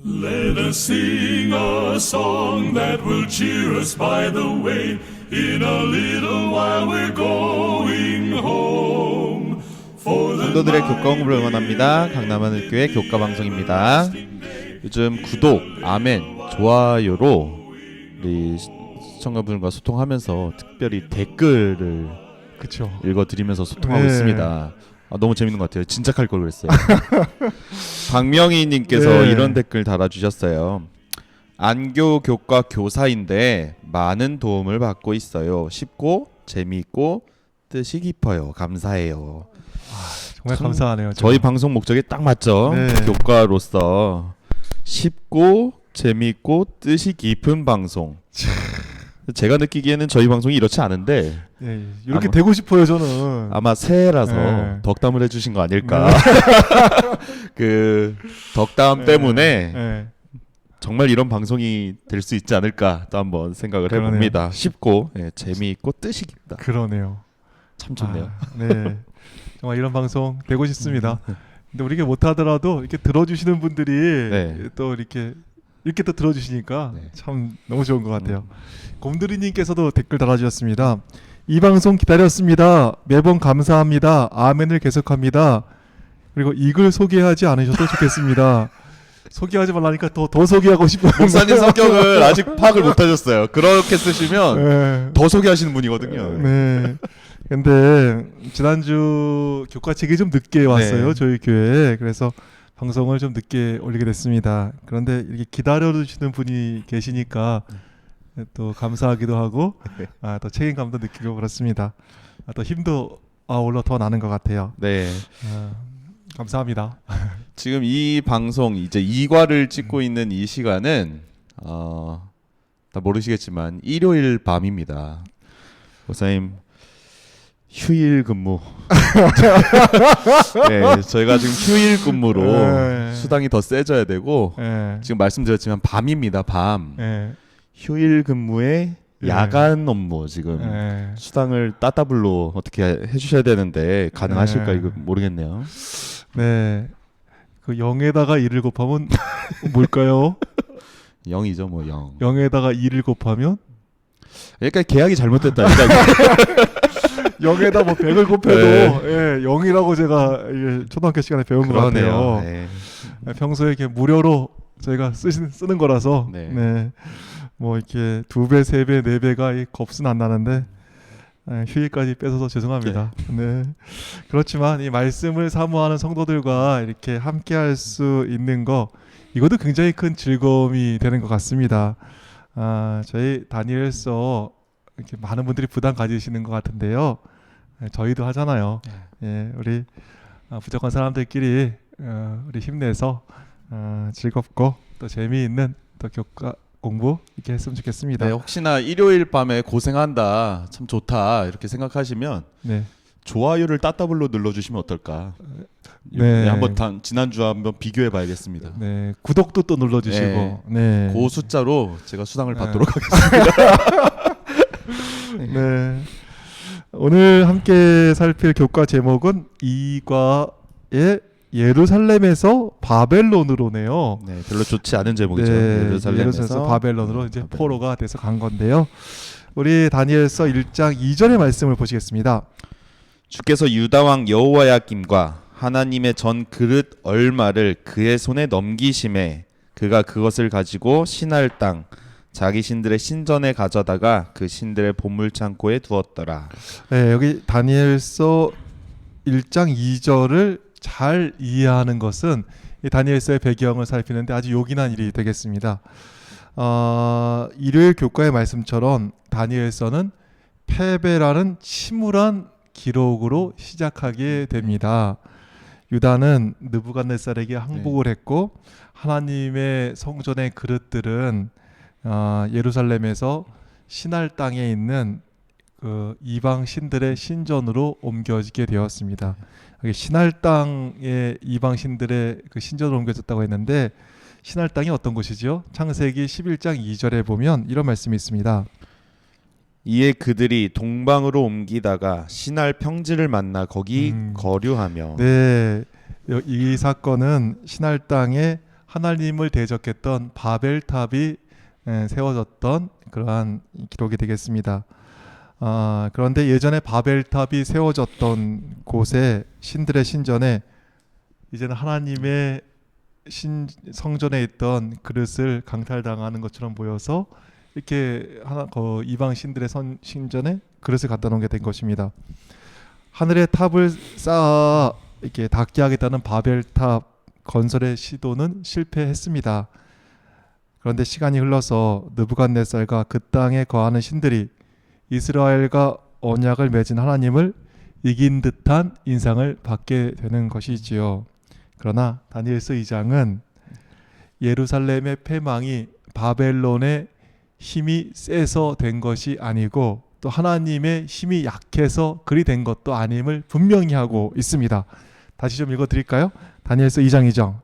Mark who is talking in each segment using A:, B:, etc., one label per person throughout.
A: Let us sing a song that will cheer us by the way. In a little while we're going home.
B: 성도들의 교과 공부를 응원합니다. 강남하늘교회 교과 방송입니다. 요즘 구독, 아멘, 좋아요로 우리 시청자분들과 소통하면서 특별히 댓글을
C: 그쵸.
B: 읽어드리면서 소통하고
C: 네.
B: 있습니다. 너무 재밌는 것 같아요. 진작 할 걸 그랬어요. 박명희님께서
C: 네.
B: 이런 댓글 달아주셨어요. 안교 교과 교사인데 많은 도움을 받고 있어요. 쉽고 재미있고 뜻이 깊어요. 감사해요.
C: 정말 감사하네요.
B: 저희 방송 목적에 딱 맞죠.
C: 네.
B: 교과로서 쉽고 재미있고 뜻이 깊은 방송. 제가 느끼기에는 저희 방송이 이렇지 않은데
C: 네, 이렇게 되고 싶어요 저는.
B: 아마 새해라서
C: 네.
B: 덕담을 해주신 거 아닐까. 그 덕담 때문에
C: 네.
B: 정말 이런 방송이 될 수 있지 않을까 또 한번 생각을
C: 그러네요.
B: 해봅니다. 쉽고 재미있고 뜻이 깊다.
C: 그러네요.
B: 참 좋네요.
C: 네, 정말 이런 방송 되고 싶습니다. 근데 우리가 못하더라도 이렇게 들어주시는 분들이
B: 네.
C: 또 이렇게 또 들어주시니까
B: 네.
C: 참 너무 좋은 것 같아요. 곰돌이님께서도 댓글 달아주셨습니다. 이 방송 기다렸습니다. 매번 감사합니다. 아멘을 계속합니다. 그리고 이글 소개하지 않으셔도 좋겠습니다. 소개하지 말라니까 더 소개하고 싶어요.
B: 목사님 성격을 아직 파악을 못하셨어요. 그렇게 쓰시면
C: 네.
B: 더 소개하시는 분이거든요.
C: 네. 근데 지난주 교과책이 좀 늦게 왔어요.
B: 네.
C: 저희 교회에. 그래서 방송을 좀 늦게 올리게 됐습니다. 그런데 이렇게 기다려주시는 분이 계시니까 또 감사하기도 하고 또 책임감도 느끼고 그렇습니다. 또 힘도 올라 더 나는 것 같아요.
B: 네.
C: 감사합니다.
B: 지금 이 방송 이제 2과를 찍고 있는 이 시간은 다 모르시겠지만 일요일 밤입니다. 목사님 휴일 근무. 네, 저희가 지금 휴일 근무로
C: 네.
B: 수당이 더 세져야 되고
C: 네.
B: 지금 말씀드렸지만 밤입니다. 밤.
C: 네.
B: 휴일 근무에
C: 네.
B: 야간 업무 지금
C: 네.
B: 수당을 따따블로 어떻게 해주셔야 되는데 가능하실까
C: 네.
B: 이거 모르겠네요.
C: 네. 그 0에다가 2를 곱하면 뭘까요?
B: 0이죠 뭐 0.
C: 0에다가 2를 곱하면
B: 그러니까 계약이 잘못됐다.
C: 0에다 뭐 100을 곱해도
B: 네.
C: 0이라고 제가 초등학교 시간에 배운 것 같아요.
B: 네.
C: 평소에 이렇게 무료로 저희가 쓰는 거라서
B: 네.
C: 뭐 이렇게 2배, 3배, 4배가 겁은 안 나는데 휴일까지 뺏어서 죄송합니다. 네. 그렇지만 이 말씀을 사모하는 성도들과 이렇게 함께할 수 있는 거 이것도 굉장히 큰 즐거움이 되는 것 같습니다. 저희 다니엘서 이렇게 많은 분들이 부담 가지시는 것 같은데요. 저희도 하잖아요. 예, 우리 부족한 사람들끼리 우리 힘내서 즐겁고 또 재미있는 또 교과 공부 이렇게 했으면 좋겠습니다.
B: 네, 혹시나 일요일 밤에 고생한다 참 좋다 이렇게 생각하시면
C: 네.
B: 좋아요를 따따블로 눌러주시면 어떨까.
C: 네.
B: 한번 지난주와 한번 비교해봐야겠습니다.
C: 네, 구독도 또 눌러주시고, 네,
B: 그 숫자로 제가 수당을
C: 네.
B: 받도록 하겠습니다.
C: 네. 오늘 함께 살필 교과 제목은 2과의 예루살렘에서 바벨론으로네요.
B: 네, 별로 좋지 않은 제목이죠.
C: 네,
B: 예루살렘에서
C: 바벨론으로 이제 포로가 돼서 간 건데요. 우리 다니엘서 1장 2절의 말씀을 보시겠습니다.
B: 주께서 유다 왕 여호야김과 하나님의 전 그릇 얼마를 그의 손에 넘기심에 그가 그것을 가지고 신할 땅 자기 신들의 신전에 가져다가 그 신들의 보물 창고에 두었더라.
C: 네, 여기 다니엘서 1장 2절을 잘 이해하는 것은 이 다니엘서의 배경을 살피는데 아주 요긴한 일이 되겠습니다. 일요일 교과의 말씀처럼 다니엘서는 패배라는 침울한 기록으로 시작하게 됩니다. 유다는 느부갓네살에게 항복을 했고 하나님의 성전의 그릇들은 예루살렘에서 신할 땅에 있는 그 이방 신들의 신전으로 옮겨지게 되었습니다. 신할 땅의 이방 신들의 그 신전으로 옮겨졌다고 했는데 신할 땅이 어떤 곳이죠? 창세기 11장 2절에 보면 이런 말씀이 있습니다.
B: 이에 그들이 동방으로 옮기다가 신할 평지를 만나 거기 거류하며.
C: 네, 이 사건은 신할 땅에 하나님을 대적했던 바벨탑이 세워졌던 그러한 기록이 되겠습니다. 그런데 예전에 바벨탑이 세워졌던 곳에 신들의 신전에 이제는 하나님의 성전에 있던 그릇을 강탈당하는 것처럼 보여서 이렇게 이방 신들의 신전에 그릇을 갖다 놓게 된 것입니다. 하늘의 탑을 쌓아 이렇게 닿게 하겠다는 바벨탑 건설의 시도는 실패했습니다. 그런데 시간이 흘러서 느부갓네살과 그 땅에 거하는 신들이 이스라엘과 언약을 맺은 하나님을 이긴 듯한 인상을 받게 되는 것이지요. 그러나 다니엘서 2장은 예루살렘의 패망이 바벨론의 힘이 세서 된 것이 아니고 또 하나님의 힘이 약해서 그리 된 것도 아님을 분명히 하고 있습니다. 다시 좀 읽어드릴까요? 다니엘서 2장 2절.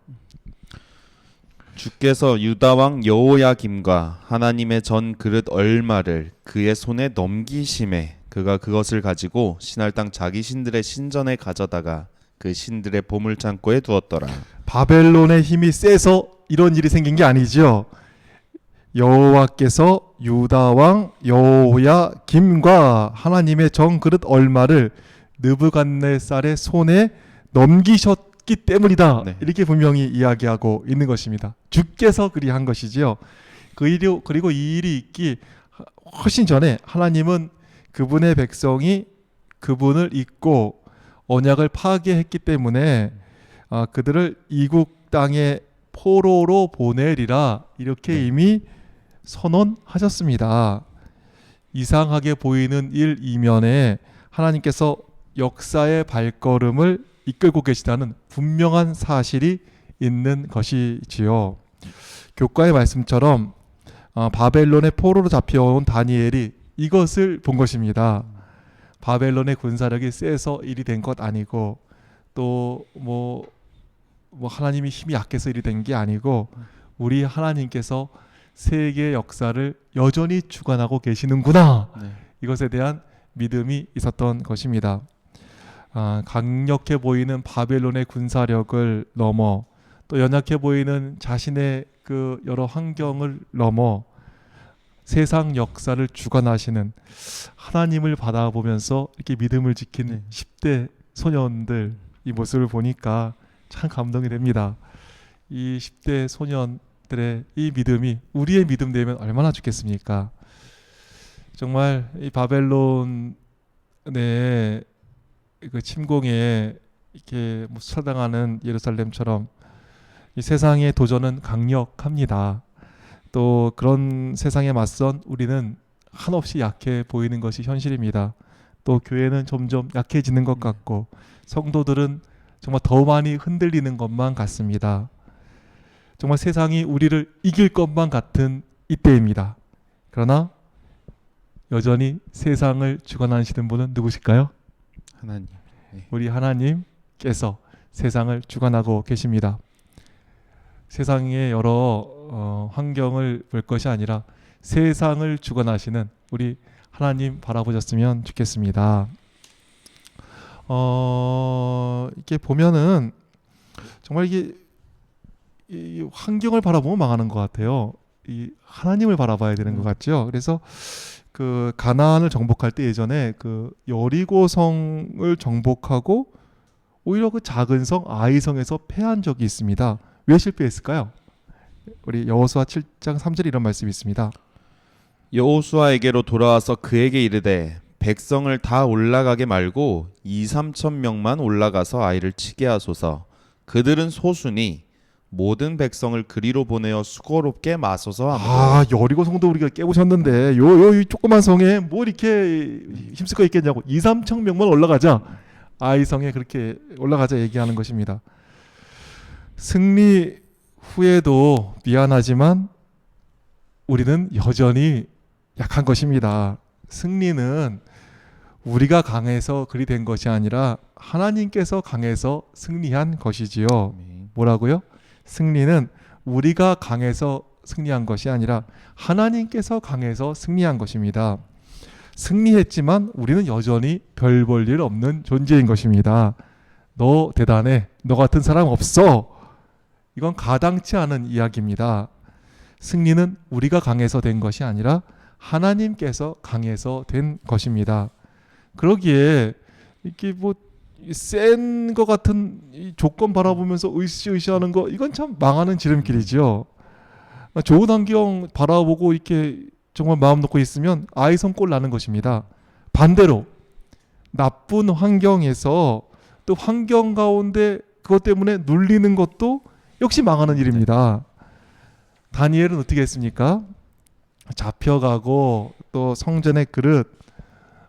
B: 주께서 유다 왕 여호야김과 하나님의 전 그릇 얼마를 그의 손에 넘기심에 그가 그것을 가지고 신할 땅 자기 신들의 신전에 가져다가 그 신들의 보물 창고에 두었더라.
C: 바벨론의 힘이 세서 이런 일이 생긴 게 아니죠. 여호와께서 유다 왕 여호야김과 하나님의 전 그릇 얼마를 느부갓네살의 손에 넘기셨기 때문이다.
B: 네.
C: 이렇게 분명히 이야기하고 있는 것입니다. 주께서 그리한 것이지요. 그리고 이 일이 있기 훨씬 전에 하나님은 그분의 백성이 그분을 잊고 언약을 파괴했기 때문에 그들을 이국 땅에 포로로 보내리라 이렇게 이미 선언하셨습니다. 이상하게 보이는 일 이면에 하나님께서 역사의 발걸음을 이끌고 계시다는 분명한 사실이 있는 것이지요. 교과의 말씀처럼 바벨론의 포로로 잡혀온 다니엘이 이것을 본 것입니다. 바벨론의 군사력이 세서 일이 된 것 아니고 또 뭐 하나님이 힘이 약해서 일이 된 게 아니고 우리 하나님께서 세계 역사를 여전히 주관하고 계시는구나.
B: 네.
C: 이것에 대한 믿음이 있었던 것입니다. 강력해 보이는 바벨론의 군사력을 넘어 또 연약해 보이는 자신의 그 여러 환경을 넘어 세상 역사를 주관하시는 하나님을 바라보면서 이렇게 믿음을 지키는 10대 소년들 이 모습을 보니까 참 감동이 됩니다. 이 10대 소년들의 이 믿음이 우리의 믿음 되면 얼마나 좋겠습니까? 정말 이 바벨론의 그 침공에 이렇게 수사당하는 예루살렘처럼 이 세상의 도전은 강력합니다. 또 그런 세상에 맞선 우리는 한없이 약해 보이는 것이 현실입니다. 또 교회는 점점 약해지는 것 같고 성도들은 정말 더 많이 흔들리는 것만 같습니다. 정말 세상이 우리를 이길 것만 같은 이때입니다. 그러나 여전히 세상을 주관하시는 분은 누구실까요?
B: 하나님. 네.
C: 우리 하나님께서 세상을 주관하고 계십니다. 세상의 여러 환경을 볼 것이 아니라 세상을 주관하시는 우리 하나님 바라보셨으면 좋겠습니다. 이렇게 보면은 정말 이게 이 환경을 바라보면 망하는 것 같아요. 이 하나님을 바라봐야 되는 것 같죠. 그래서 그 가나안을 정복할 때 예전에 그 여리고성을 정복하고 오히려 그 작은 성 아이성에서 패한 적이 있습니다. 왜 실패했을까요? 우리 여호수아 7장 3절에 이런 말씀이 있습니다.
B: 여호수아에게로 돌아와서 그에게 이르되 백성을 다 올라가게 말고 2-3천 명만 올라가서 아이를 치게 하소서. 그들은 소수니 모든 백성을 그리로 보내어 수고롭게 마소서 하며.
C: 여리고 성도 우리가 깨우셨는데 요 조그만 성에 뭐 이렇게 힘쓸 거 있겠냐고 2-3천 명만 올라가자. 아이성에 그렇게 올라가자 얘기하는 것입니다. 승리 후에도 미안하지만 우리는 여전히 약한 것입니다. 승리는 우리가 강해서 그리 된 것이 아니라 하나님께서 강해서 승리한 것이지요. 뭐라고요? 승리는 우리가 강해서 승리한 것이 아니라 하나님께서 강해서 승리한 것입니다. 승리했지만 우리는 여전히 별 볼 일 없는 존재인 것입니다. 너 대단해. 너 같은 사람 없어. 이건 가당치 않은 이야기입니다. 승리는 우리가 강해서 된 것이 아니라 하나님께서 강해서 된 것입니다. 그러기에 이렇게 뭐 센 것 같은 이 조건 바라보면서 으쌰으쌰하는 거 이건 참 망하는 지름길이죠. 좋은 환경 바라보고 이렇게 정말 마음 놓고 있으면 아이 손꼴 나는 것입니다. 반대로 나쁜 환경에서 또 환경 가운데 그것 때문에 눌리는 것도 역시 망하는 일입니다. 다니엘은 어떻게 했습니까? 잡혀가고 또 성전의 그릇,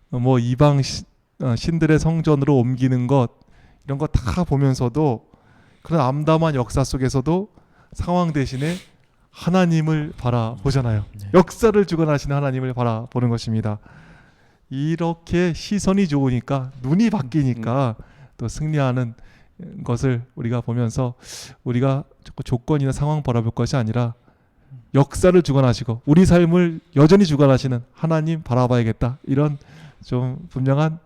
C: 뭐 이방 신들의 성전으로 옮기는 것 이런 거 다 보면서도 그런 암담한 역사 속에서도 상황 대신에 하나님을 바라보잖아요. 역사를 주관하시는 하나님을 바라보는 것입니다. 이렇게 시선이 좋으니까 눈이 바뀌니까 또 승리하는 것을 우리가 보면서 우리가 자꾸 조건이나 상황 바라볼 것이 아니라 역사를 주관하시고 우리 삶을 여전히 주관하시는 하나님 바라봐야겠다. 이런 좀 분명한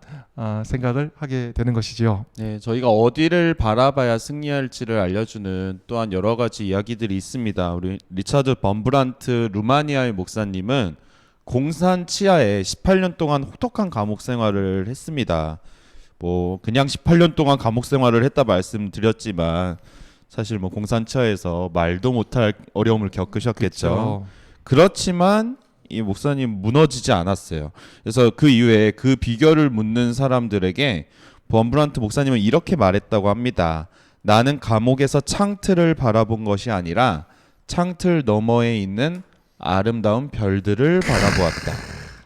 C: 생각을 하게 되는 것이지요.
B: 네, 저희가 어디를 바라봐야 승리할지를 알려주는 또한 여러 가지 이야기들이 있습니다. 우리 리차드 범브란트 루마니아의 목사님은 공산 치하에 18년 동안 혹독한 감옥 생활을 했습니다. 뭐 그냥 18년 동안 감옥 생활을 했다 말씀드렸지만 사실 뭐 공산 치하에서 말도 못할 어려움을 겪으셨겠죠.
C: 그렇죠.
B: 그렇지만 이 목사님 무너지지 않았어요. 그래서 그 이후에 그 비결을 묻는 사람들에게 범브란트 목사님은 이렇게 말했다고 합니다. 나는 감옥에서 창틀을 바라본 것이 아니라 창틀 너머에 있는 아름다운 별들을 바라보았다.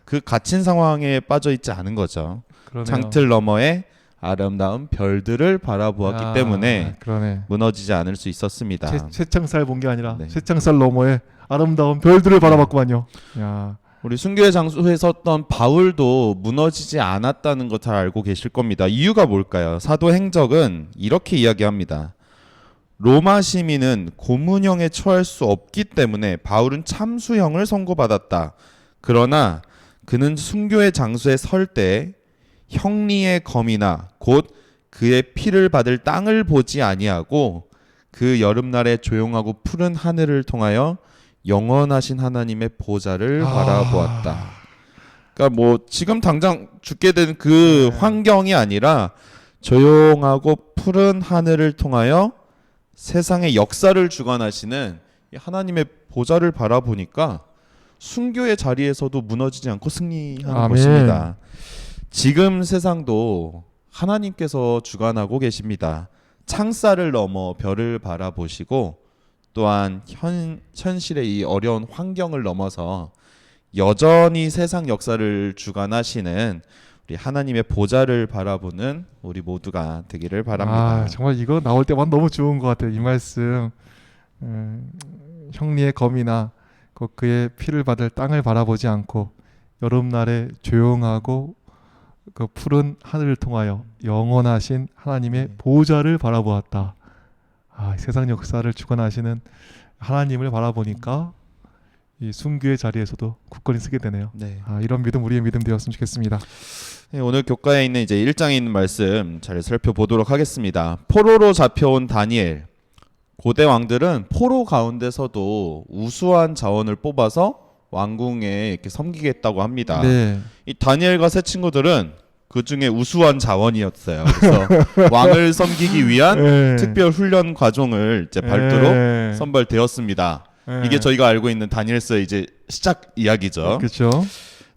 B: 그 갇힌 상황에 빠져 있지 않은 거죠.
C: 그러네요.
B: 창틀 너머에 아름다운 별들을 바라보았기 때문에
C: 그러네.
B: 무너지지 않을 수 있었습니다.
C: 쇠창살 본 게 아니라
B: 네.
C: 쇠창살 너머에 아름다운 별들을 바라봤구만요. 야.
B: 우리 순교의 장소에 섰던 바울도 무너지지 않았다는 거 잘 알고 계실 겁니다. 이유가 뭘까요? 사도행적은 이렇게 이야기합니다. 로마 시민은 고문형에 처할 수 없기 때문에 바울은 참수형을 선고받았다. 그러나 그는 순교의 장소에 설 때 형리의 검이나 곧 그의 피를 받을 땅을 보지 아니하고 그 여름날의 조용하고 푸른 하늘을 통하여 영원하신 하나님의 보좌를 바라보았다. 그러니까 뭐 지금 당장 죽게 된 그 환경이 아니라 조용하고 푸른 하늘을 통하여 세상의 역사를 주관하시는 하나님의 보좌를 바라보니까 순교의 자리에서도 무너지지 않고 승리하는
C: 아멘.
B: 것입니다. 지금 세상도 하나님께서 주관하고 계십니다. 창살을 넘어 별을 바라보시고 또한 현실의 이 어려운 환경을 넘어서 여전히 세상 역사를 주관하시는 우리 하나님의 보좌를 바라보는 우리 모두가 되기를 바랍니다.
C: 정말 이거 나올 때만 너무 좋은 것 같아요. 이 말씀. 형리의 검이나 그의 피를 받을 땅을 바라보지 않고 여름날에 조용하고 그 푸른 하늘을 통하여 영원하신 하나님의 보좌를 바라보았다. 세상 역사를 주관하시는 하나님을 바라보니까 이 순교의 자리에서도 굳건히 서게 되네요.
B: 네.
C: 이런 믿음 우리의 믿음 되었으면 좋겠습니다.
B: 네, 오늘 교과에 있는 이제 1장에 있는 말씀 잘 살펴보도록 하겠습니다. 포로로 잡혀온 다니엘. 고대 왕들은 포로 가운데서도 우수한 자원을 뽑아서 왕궁에 이렇게 섬기겠다고 합니다.
C: 네.
B: 이 다니엘과 세 친구들은 그 중에 우수한 자원이었어요. 그래서 왕을 섬기기 위한 특별 훈련 과정을 이제 발도록 선발되었습니다. 이게 저희가 알고 있는 다니엘서의 이제 시작 이야기죠.
C: 그렇죠.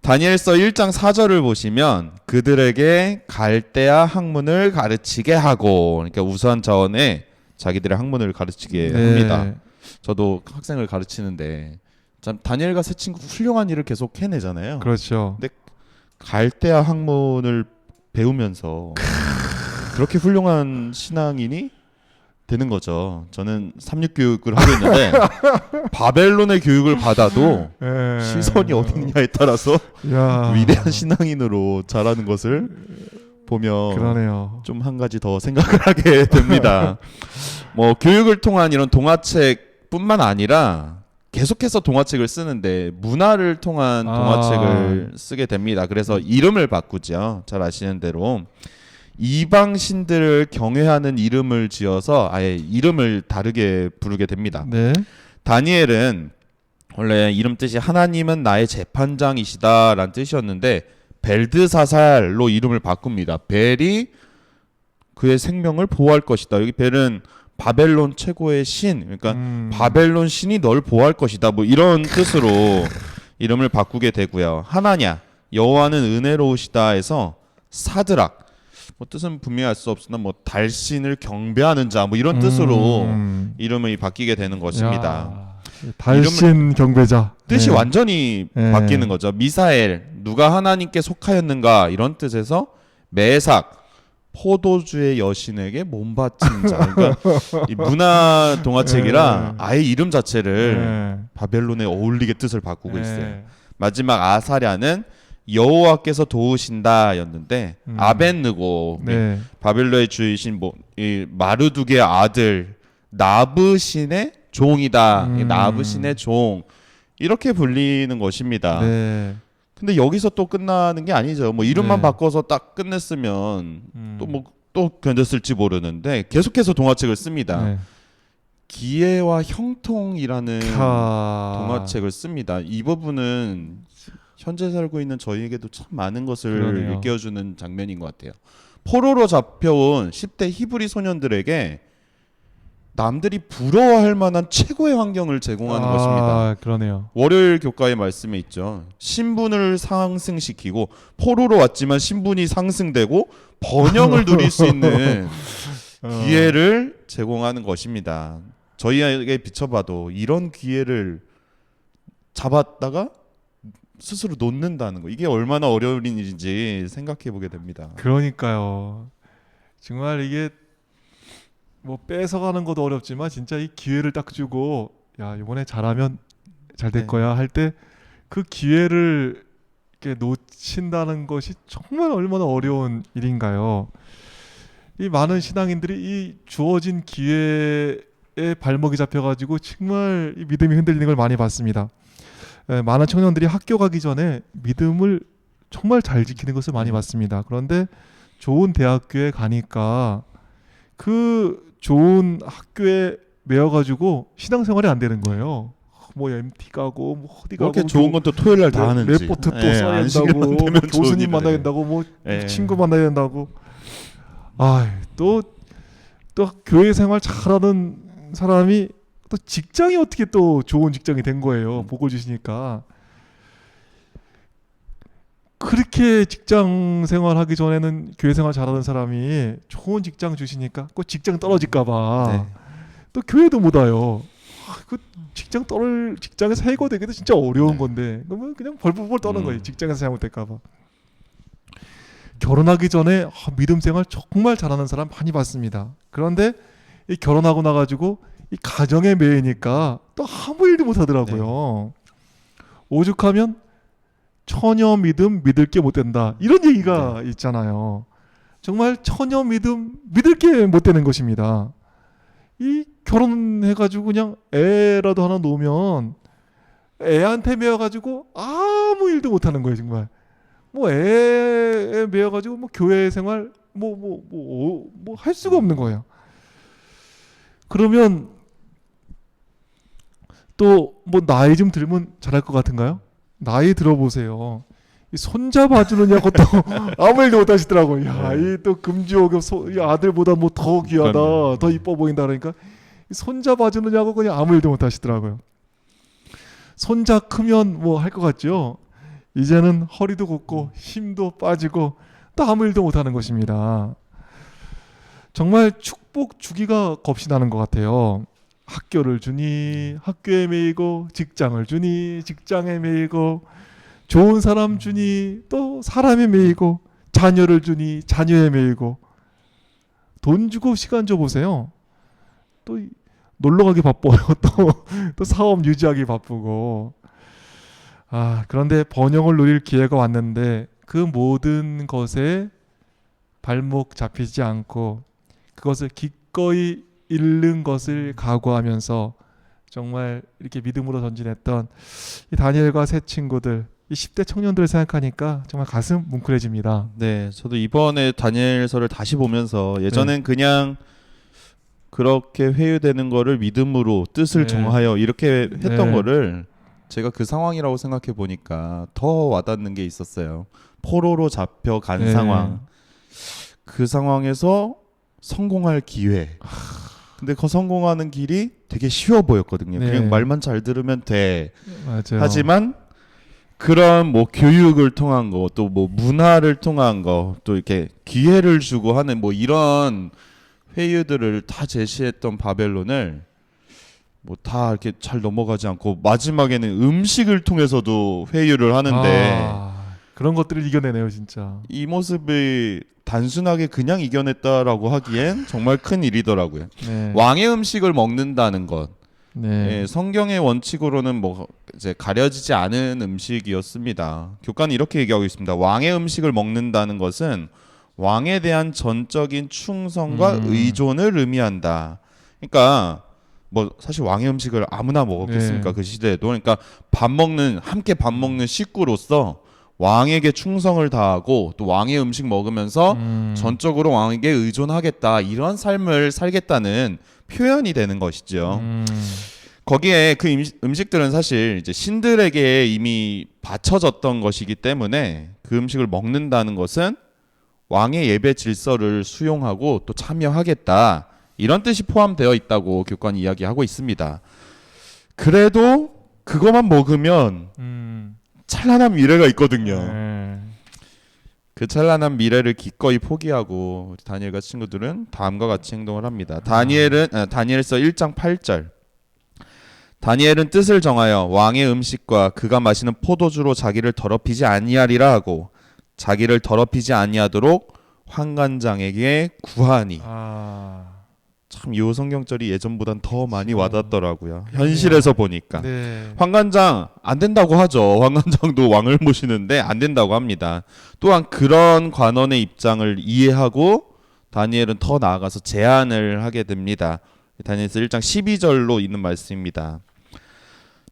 B: 다니엘서 1장 4절을 보시면 그들에게 갈대아 학문을 가르치게 하고, 그러니까 우수한 자원에 자기들의 학문을 가르치게 합니다. 저도 학생을 가르치는데 참 다니엘과 세 친구 훌륭한 일을 계속 해내잖아요.
C: 그렇죠.
B: 근데 갈대아 학문을 배우면서 그렇게 훌륭한 신앙인이 되는 거죠. 저는 삼육 교육을 하고 있는데 바벨론의 교육을 받아도 시선이 어디 있냐에 따라서 위대한 신앙인으로 자라는 것을 보면
C: 그러네요.
B: 좀 한 가지 더 생각을 하게 됩니다. 뭐 교육을 통한 이런 동화책뿐만 아니라 계속해서 동화책을 쓰는데 문화를 통한 동화책을 쓰게 됩니다. 그래서 이름을 바꾸죠. 잘 아시는 대로 이방 신들을 경외하는 이름을 지어서 아예 이름을 다르게 부르게 됩니다.
C: 네.
B: 다니엘은 원래 이름 뜻이 하나님은 나의 재판장이시다라는 뜻이었는데 벨드사살로 이름을 바꿉니다. 벨이 그의 생명을 보호할 것이다. 여기 벨은 바벨론 최고의 신, 그러니까 바벨론 신이 널 보호할 것이다. 뭐 이런 뜻으로 이름을 바꾸게 되고요. 하나냐, 여호와는 은혜로우시다 해서 사드락, 뭐 뜻은 분명히 알 수 없으나 뭐 달신을 경배하는 자, 뭐 이런 뜻으로 이름이 바뀌게 되는 것입니다.
C: 야, 달신 경배자.
B: 뜻이
C: 네.
B: 완전히
C: 네.
B: 바뀌는 거죠. 미사엘, 누가 하나님께 속하였는가 이런 뜻에서 메삭, 포도주의 여신에게 몸 바친 자. 그러니까 이 문화 동화책이라
C: 네.
B: 아예 이름 자체를
C: 네.
B: 바벨론에 어울리게 뜻을 바꾸고 있어요.
C: 네.
B: 마지막 아사랴는 여호와께서 도우신다였는데 아벤느고
C: 네.
B: 바벨론의 주이신 이 마르둑의 아들 나브신의 종이다. 이 나브신의 종 이렇게 불리는 것입니다.
C: 네.
B: 근데 여기서 또 끝나는 게 아니죠. 뭐 이름만
C: 네.
B: 바꿔서 딱 끝냈으면 또 견뎠을지 모르는데 계속해서 동화책을 씁니다.
C: 네.
B: 기회와 형통이라는 동화책을 씁니다. 이 부분은 현재 살고 있는 저희에게도 참 많은 것을
C: 그러네요.
B: 일깨워주는 장면인 것 같아요. 포로로 잡혀온 10대 히브리 소년들에게 남들이 부러워할 만한 최고의 환경을 제공하는 것입니다.
C: 그러네요.
B: 월요일 교과의 말씀에 있죠. 신분을 상승시키고 포로로 왔지만 신분이 상승되고 번영을 누릴 수 있는 기회를 제공하는 것입니다. 저희에게 비춰봐도 이런 기회를 잡았다가 스스로 놓는다는 거, 이게 얼마나 어려운 일인지 생각해 보게 됩니다.
C: 그러니까요. 정말 이게 뭐 뺏어가는 것도 어렵지만 진짜 이 기회를 딱 주고 야 이번에 잘하면 잘 될
B: 네.
C: 거야 할 때 그 기회를 이렇게 놓친다는 것이 정말 얼마나 어려운 일인가요. 이 많은 신앙인들이 이 주어진 기회에 발목이 잡혀가지고 정말 이 믿음이 흔들리는 걸 많이 봤습니다. 많은 청년들이 학교 가기 전에 믿음을 정말 잘 지키는 것을 많이 봤습니다. 그런데 좋은 대학교에 가니까 그 좋은 학교에 매여가지고 신앙생활이 안 되는 거예요. 뭐 MT 가고 뭐 어디 가고
B: 그렇게 좋은 건 또 토요일 날 다 하는지
C: 레포트 또 써야 된다고 뭐 교수님 만나야 된다고 뭐 친구 만나야 된다고 또 교회 생활 잘하는 사람이 또 직장이 어떻게 또 좋은 직장이 된 거예요. 복을 주시니까. 그렇게 직장 생활하기 전에는 교회 생활 잘하는 사람이 좋은 직장 주시니까 꼭 직장 떨어질까봐 또 교회도 못 와요. 그 직장에서 해고되기도 진짜 어려운 건데 그러면 그냥 벌벌 떠는 거예요. 직장에서 잘못될까봐. 결혼하기 전에 믿음 생활 정말 잘하는 사람 많이 봤습니다. 그런데 이 결혼하고 나가지고 이 가정에 매이니까 또 아무 일도 못 하더라고요. 오죽하면 처녀 믿음 믿을 게 못 된다 이런 얘기가 있잖아요. 정말 처녀 믿음 믿을 게 못 되는 것입니다. 이 결혼해가지고 그냥 애라도 하나 놓으면 애한테 매여가지고 아무 일도 못 하는 거예요. 정말 뭐 애에 매여가지고 뭐 교회 생활 뭐 할 수가 없는 거예요. 그러면 또 뭐 나이 좀 들면 잘할 것 같은가요? 나이 들어보세요. 이 손자 봐주느냐고 또 아무 일도 못 하시더라고요. 야, 이 또 금지옥엽 이 아들보다 뭐 더 귀하다, 더 이뻐 보인다 그러니까 이 손자 봐주느냐고 그냥 아무 일도 못 하시더라고요. 손자 크면 뭐 할 것 같죠? 이제는 허리도 굽고 힘도 빠지고 또 아무 일도 못 하는 것입니다. 정말 축복 주기가 겁이 나는 것 같아요. 학교를 주니 학교에 매이고 직장을 주니 직장에 매이고 좋은 사람 주니 또 사람에 매이고 자녀를 주니 자녀에 매이고 돈 주고 시간 줘 보세요. 또 놀러 가기 바빠요. 또 사업 유지하기 바쁘고 그런데 번영을 누릴 기회가 왔는데 그 모든 것에 발목 잡히지 않고 그것을 기꺼이 잃는 것을 각오하면서 정말 이렇게 믿음으로 전진했던 이 다니엘과 세 친구들 이 10대 청년들을 생각하니까 정말 가슴 뭉클해집니다.
B: 네, 저도 이번에 다니엘서를 다시 보면서 예전엔 그냥 그렇게 회유되는 거를 믿음으로 뜻을
C: 네.
B: 정하여 이렇게 했던
C: 네.
B: 거를 제가 그 상황이라고 생각해 보니까 더 와닿는 게 있었어요. 포로로 잡혀간
C: 네.
B: 상황. 그 상황에서 성공할 기회. 근데 그 성공하는 길이 되게 쉬워 보였거든요.
C: 네.
B: 그냥 말만 잘 들으면 돼.
C: 맞아요.
B: 하지만 그런 뭐 교육을 통한 거, 또 뭐 문화를 통한 거, 또 이렇게 기회를 주고 하는 뭐 이런 회유들을 다 제시했던 바벨론을 뭐 다 이렇게 잘 넘어가지 않고 마지막에는 음식을 통해서도 회유를 하는데
C: 그런 것들을 이겨내네요, 진짜.
B: 이 모습이 단순하게 그냥 이겨냈다라고 하기엔 정말 큰 일이더라고요.
C: 네.
B: 왕의 음식을 먹는다는 것,
C: 네.
B: 예, 성경의 원칙으로는 뭐 이제 가려지지 않은 음식이었습니다. 교과는 이렇게 얘기하고 있습니다. 왕의 음식을 먹는다는 것은 왕에 대한 전적인 충성과 의존을 의미한다. 그러니까 뭐 사실 왕의 음식을 아무나 먹었겠습니까?
C: 네.
B: 그 시대에도. 그러니까 함께 밥 먹는 식구로서 왕에게 충성을 다하고 또 왕의 음식 먹으면서 전적으로 왕에게 의존하겠다, 이런 삶을 살겠다는 표현이 되는 것이죠. 거기에 그 음식들은 사실 이제 신들에게 이미 바쳐졌던 것이기 때문에 그 음식을 먹는다는 것은 왕의 예배 질서를 수용하고 또 참여하겠다, 이런 뜻이 포함되어 있다고 교과는 이야기하고 있습니다. 그래도 그것만 먹으면 찬란한 미래가 있거든요.
C: 네.
B: 그 찬란한 미래를 기꺼이 포기하고 우리 다니엘과 친구들은 다음과 같이 행동을 합니다. 다니엘서 1장 8절. 다니엘은 뜻을 정하여 왕의 음식과 그가 마시는 포도주로 자기를 더럽히지 아니하리라 하고 자기를 더럽히지 아니하도록 환관장에게 구하니. 참 이 성경절이 예전보단 더 많이 와닿더라고요. 현실에서 보니까.
C: 네.
B: 환관장 안 된다고 하죠. 환관장도 왕을 모시는데 안 된다고 합니다. 또한 그런 관원의 입장을 이해하고 다니엘은 더 나아가서 제안을 하게 됩니다. 다니엘서 1장 12절로 있는 말씀입니다.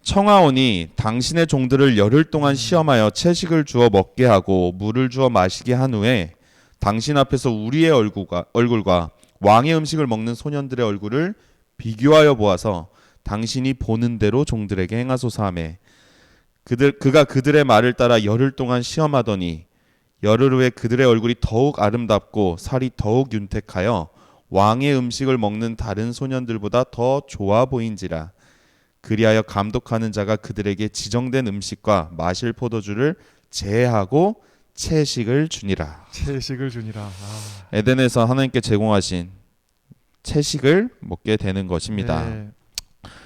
B: 청하오니 당신의 종들을 열흘 동안 시험하여 채식을 주어 먹게 하고 물을 주어 마시게 한 후에 당신 앞에서 우리의 얼굴과 왕의 음식을 먹는 소년들의 얼굴을 비교하여 보아서 당신이 보는 대로 종들에게 행하소서 하매 그가 그들의 말을 따라 열흘 동안 시험하더니 열흘 후에 그들의 얼굴이 더욱 아름답고 살이 더욱 윤택하여 왕의 음식을 먹는 다른 소년들보다 더 좋아 보인지라. 그리하여 감독하는 자가 그들에게 지정된 음식과 마실 포도주를 제하고 채식을 주니라.
C: 채식을 주니라.
B: 에덴에서 하나님께 제공하신 채식을 먹게 되는 것입니다.
C: 네.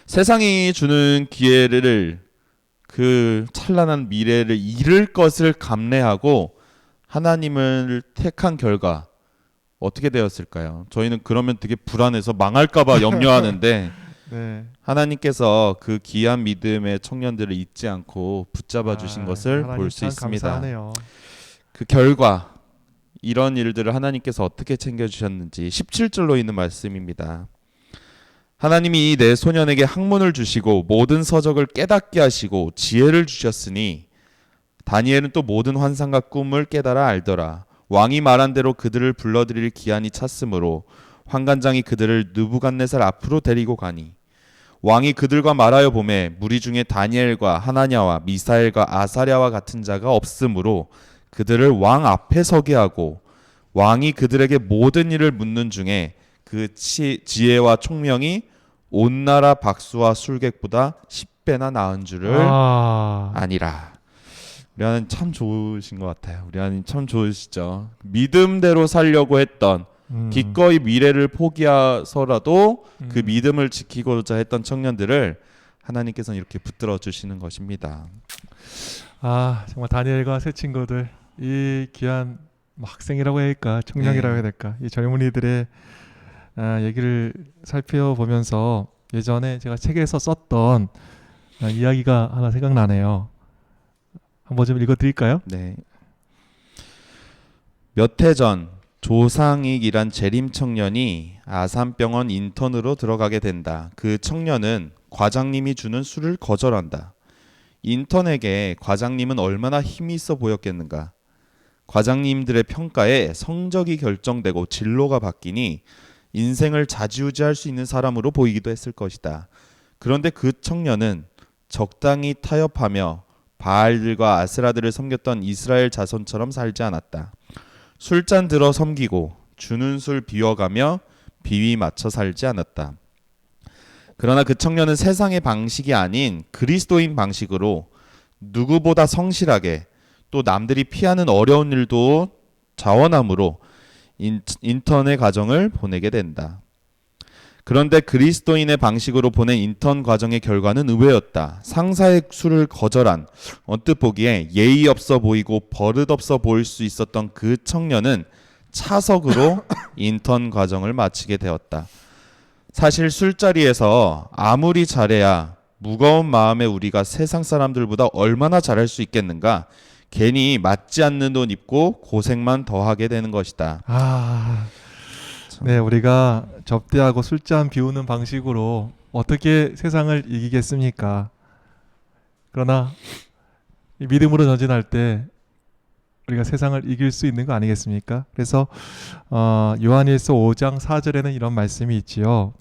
B: 세상이 주는 기회를, 그 찬란한 미래를 잃을 것을 감내하고 하나님을 택한 결과 어떻게 되었을까요? 저희는 그러면 되게 불안해서 망할까봐 염려하는데
C: 네.
B: 하나님께서 그 귀한 믿음의 청년들을 잊지 않고 붙잡아 주신 것을 볼 수 있습니다.
C: 감사하네요.
B: 그 결과, 이런 일들을 하나님께서 어떻게 챙겨주셨는지 17절로 있는 말씀입니다. 하나님이 내 소년에게 학문을 주시고 모든 서적을 깨닫게 하시고 지혜를 주셨으니 다니엘은 또 모든 환상과 꿈을 깨달아 알더라. 왕이 말한 대로 그들을 불러들일 기한이 찼으므로 환관장이 그들을 느부갓네살 앞으로 데리고 가니 왕이 그들과 말하여 보매 무리 중에 다니엘과 하나냐와 미사엘과 아사랴와 같은 자가 없으므로 그들을 왕 앞에 서게 하고 왕이 그들에게 모든 일을 묻는 중에 그 지혜와 총명이 온 나라 박수와 술객보다 10배나 나은 줄을 아니라. 우리 하나님 참 좋으신 것 같아요. 우리 하나님 참 좋으시죠. 믿음대로 살려고 했던, 기꺼이 미래를 포기하서라도 그 믿음을 지키고자 했던 청년들을 하나님께서는 이렇게 붙들어 주시는 것입니다.
C: 정말 다니엘과 새 친구들, 이 귀한 학생이라고 해야 할까, 청년이라고 해야 될까, 이 젊은이들의 얘기를 살펴보면서 예전에 제가 책에서 썼던 이야기가 하나 생각나네요. 한번 좀 읽어드릴까요?
B: 네. 몇 해 전 조상익이란 재림 청년이 아산병원 인턴으로 들어가게 된다. 그 청년은 과장님이 주는 술을 거절한다. 인턴에게 과장님은 얼마나 힘이 있어 보였겠는가. 과장님들의 평가에 성적이 결정되고 진로가 바뀌니 인생을 좌지우지할 수 있는 사람으로 보이기도 했을 것이다. 그런데 그 청년은 적당히 타협하며 바알들과 아스라들을 섬겼던 이스라엘 자손처럼 살지 않았다. 술잔 들어 섬기고 주는 술 비워가며 비위 맞춰 살지 않았다. 그러나 그 청년은 세상의 방식이 아닌 그리스도인 방식으로 누구보다 성실하게 또 남들이 피하는 어려운 일도 자원함으로 인턴의 과정을 보내게 된다. 그런데 그리스도인의 방식으로 보낸 인턴 과정의 결과는 의외였다. 상사의 술을 거절한, 언뜻 보기에 예의 없어 보이고 버릇 없어 보일 수 있었던 그 청년은 차석으로 인턴 과정을 마치게 되었다. 사실 술자리에서 아무리 잘해야 무거운 마음에 우리가 세상 사람들보다 얼마나 잘할 수 있겠는가. 괜히 맞지 않는 옷 입고 고생만 더하게 되는 것이다.
C: 네, 우리가 접대하고 술잔 비우는 방식으로 어떻게 세상을 이기겠습니까? 그러나 이 믿음으로 전진할 때 우리가 세상을 이길 수 있는 거 아니겠습니까? 그래서 요한일서 5장 4절에는 이런 말씀이 있지요.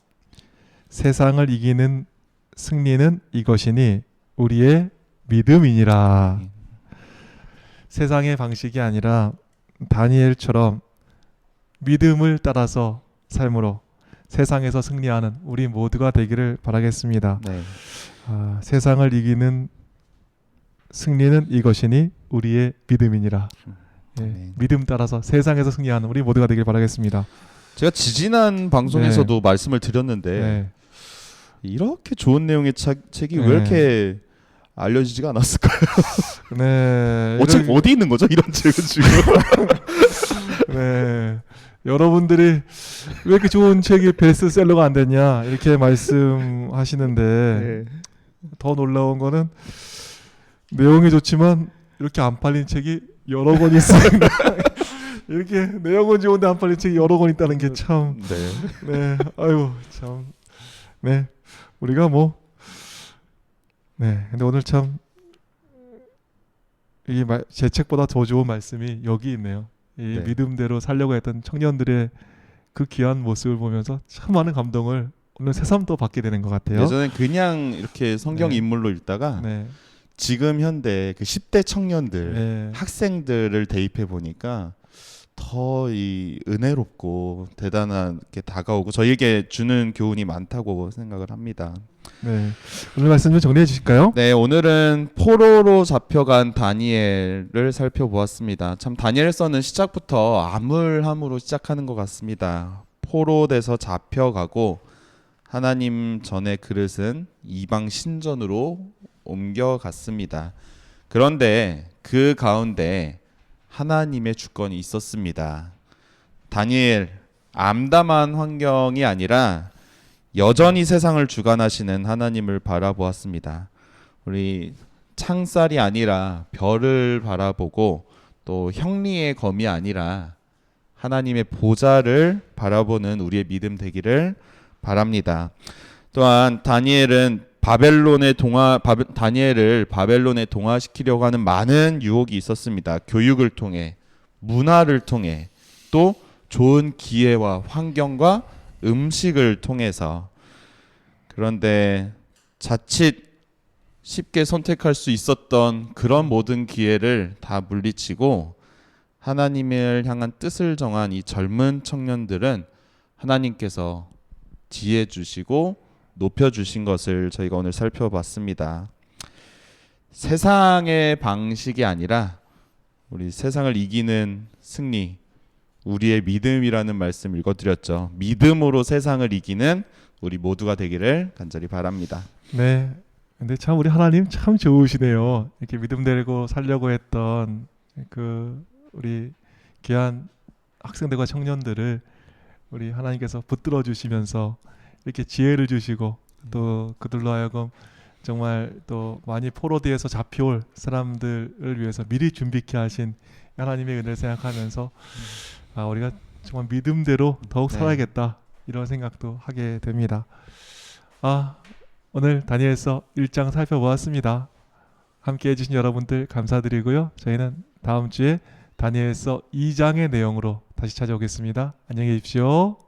C: 세상을 이기는 승리는 이것이니 우리의 믿음이니라. 세상의 방식이 아니라 다니엘처럼 믿음을 따라서 삶으로 세상에서 승리하는 우리 모두가 되기를 바라겠습니다.
B: 네.
C: 세상을 이기는 승리는 이것이니 우리의 믿음이니라. 예, 믿음 따라서 세상에서 승리하는 우리 모두가 되길 바라겠습니다.
B: 제가 지지난 방송에서도 말씀을 드렸는데 이렇게 좋은 내용의 책이 왜 이렇게 알려지지가 않았을까요?
C: 네.
B: 어디 있는 거죠? 이런 책은 지금.
C: 네. 여러분들이 왜 이렇게 좋은 책이 베스트셀러가 안 됐냐 이렇게 말씀하시는데 더 놀라운 거는 내용이 좋지만 이렇게 안 팔린 책이 여러 권 있습니다. 이렇게 내용은 좋은데 안 팔린 책이 여러 권 있다는 게 참. 네. 아유 참. 네. 우리가 근데 오늘 참 제 책보다 더 좋은 말씀이 여기 있네요. 이 믿음대로 살려고 했던 청년들의 그 귀한 모습을 보면서 참 많은 감동을 오늘 새삼 또 받게 되는 것 같아요.
B: 예전엔 그냥 이렇게 성경 인물로 읽다가 지금 현대 그 10대 청년들, 학생들을 대입해 보니까 더 이 은혜롭고 대단하게 다가오고 저희에게 주는 교훈이 많다고 생각을 합니다.
C: 네, 오늘 말씀 좀 정리해 주실까요?
B: 네, 오늘은 포로로 잡혀간 다니엘을 살펴보았습니다. 참 다니엘서는 시작부터 암울함으로 시작하는 것 같습니다. 포로돼서 잡혀가고 하나님 전의 그릇은 이방 신전으로 옮겨갔습니다. 그런데 그 가운데 하나님의 주권이 있었습니다. 다니엘 암담한 환경이 아니라 여전히 세상을 주관하시는 하나님을 바라보았습니다. 우리 창살이 아니라 별을 바라보고 또 형리의 검이 아니라 하나님의 보좌를 바라보는 우리의 믿음 되기를 바랍니다. 또한 다니엘을 바벨론에 동화시키려고 하는 많은 유혹이 있었습니다. 교육을 통해, 문화를 통해, 또 좋은 기회와 환경과 음식을 통해서. 그런데 자칫 쉽게 선택할 수 있었던 그런 모든 기회를 다 물리치고 하나님을 향한 뜻을 정한 이 젊은 청년들은 하나님께서 지혜 주시고 높여주신 것을 저희가 오늘 살펴봤습니다. 세상의 방식이 아니라 우리 세상을 이기는 승리, 우리의 믿음이라는 말씀 읽어드렸죠. 믿음으로 세상을 이기는 우리 모두가 되기를 간절히 바랍니다.
C: 네, 근데 참 우리 하나님 참 좋으시네요. 이렇게 믿음 데리고 살려고 했던 그 우리 귀한 학생들과 청년들을 우리 하나님께서 붙들어 주시면서 이렇게 지혜를 주시고 또 그들로 하여금 정말 또 많이 포로되어서 잡혀올 사람들을 위해서 미리 준비케 하신 하나님의 은혜를 생각하면서 우리가 정말 믿음대로 더욱 살아야겠다 이런 생각도 하게 됩니다. 오늘 다니엘서 1장 살펴보았습니다. 함께 해주신 여러분들 감사드리고요. 저희는 다음 주에 다니엘서 2장의 내용으로 다시 찾아오겠습니다. 안녕히 계십시오.